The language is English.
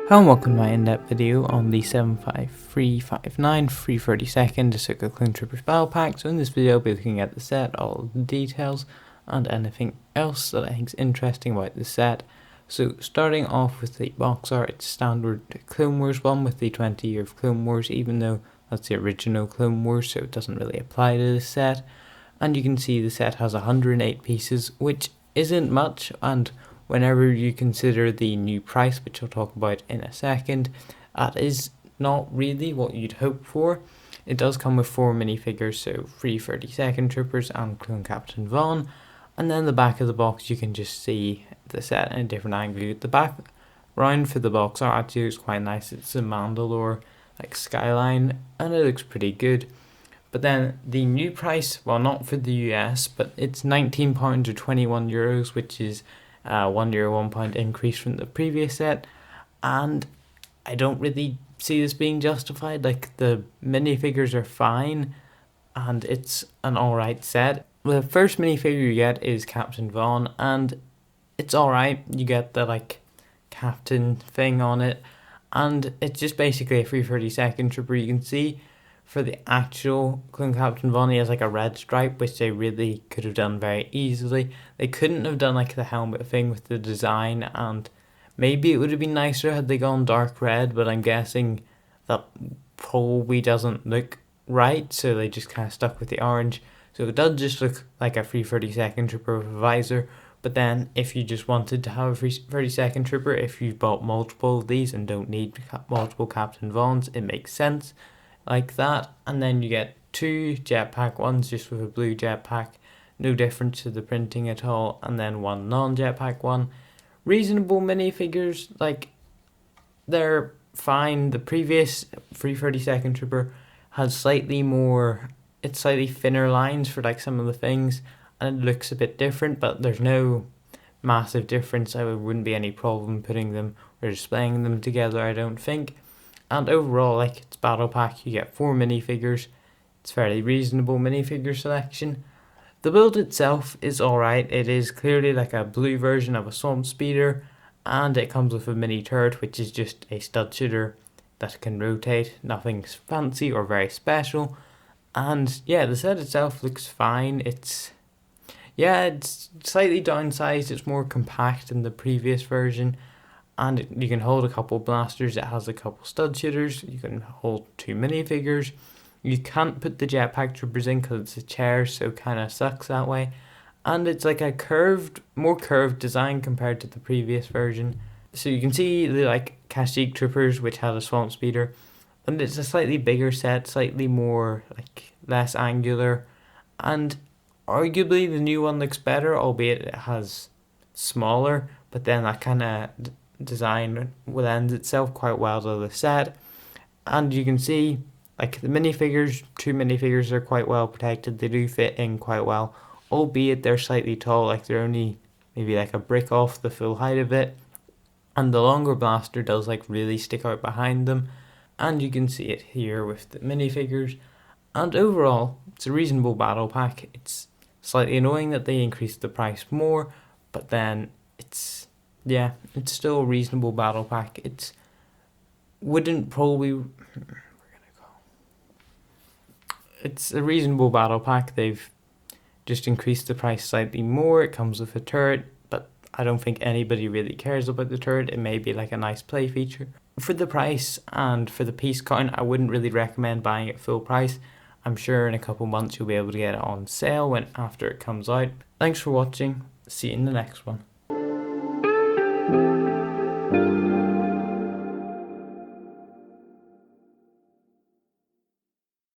Hello and welcome to my in-depth video on the 75359 332nd Ahsoka Trooper Battle Pack. So in this video I'll be looking at the set, all the details and anything else that I think is interesting about the set. So starting off with the box art, it's standard Clone Wars one with the 20 year of Clone Wars, even though that's the original Clone Wars, so it doesn't really apply to this set. And you can see the set has 108 pieces, which isn't much, and whenever you consider the new price, which I'll talk about in a second, that is not really what you'd hope for. It does come with 4 minifigures, so 332nd Troopers and Clone Captain Vaughn, and then the back of the box you can just see the set in a different angle. The background for the box art actually looks quite nice. It's a Mandalore like skyline and it looks pretty good. But then the new price, well, not for the US, but it's £19 or €21, which is €1 £1 increase from the previous set, and I don't really see this being justified. Like, the minifigures are fine and it's an alright set. The first minifigure you get is Captain Vaughn, and it's alright. You get the like captain thing on it, and it's just basically a 332nd Trooper. You can see for the actual Clone Captain Vaughn, he has like a red stripe, which they really could have done very easily. They couldn't have done like the helmet thing with the design, and maybe it would have been nicer had they gone dark red, but I'm guessing that probably doesn't look right, so they just kind of stuck with the orange. So it does just look like a 332nd Trooper with a visor. But then if you just wanted to have a 332nd Trooper, if you've bought multiple of these and don't need multiple Captain Vaughns, it makes sense like that. And then you get 2 jetpack ones just with a blue jetpack, no difference to the printing at all, and then 1 non-jetpack one. Reasonable minifigures, like, they're fine. The previous 332nd Trooper has slightly thinner lines for like some of the things, and it looks a bit different, but there's no massive difference. There wouldn't be any problem putting them or displaying them together, I don't think. And overall, like, it's battle pack, you get 4 minifigures. It's fairly reasonable minifigure selection. The build itself is alright. It is clearly like a blue version of a Swamp Speeder, and it comes with a mini turret, which is just a stud shooter that can rotate. Nothing fancy or very special. And yeah, the set itself looks fine. It's slightly downsized. It's more compact than the previous version. And you can hold a couple blasters. It has a couple stud shooters. You can hold 2 minifigures. You can't put the jetpack troopers in because it's a chair, so it kind of sucks that way. And it's like a more curved design compared to the previous version. So you can see the like Kashyyyk troopers, which had a Swamp Speeder, and it's a slightly bigger set, slightly more like less angular, and arguably the new one looks better, albeit it has smaller. But then that kind of design lends itself quite well to the set. And you can see like the minifigures, 2 minifigures are quite well protected. They do fit in quite well, albeit they're slightly tall, like they're only maybe like a brick off the full height of it, and the longer blaster does like really stick out behind them, and you can see it here with the minifigures. And overall, it's a reasonable battle pack. It's slightly annoying that they increased the price more, but then it's still a reasonable battle pack. It's a reasonable battle pack. They've just increased the price slightly more. It comes with a turret, but I don't think anybody really cares about the turret. It may be like a nice play feature. For the price and for the piece count, I wouldn't really recommend buying it full price. I'm sure in a couple months you'll be able to get it on sale after it comes out. Thanks for watching. See you in the next one.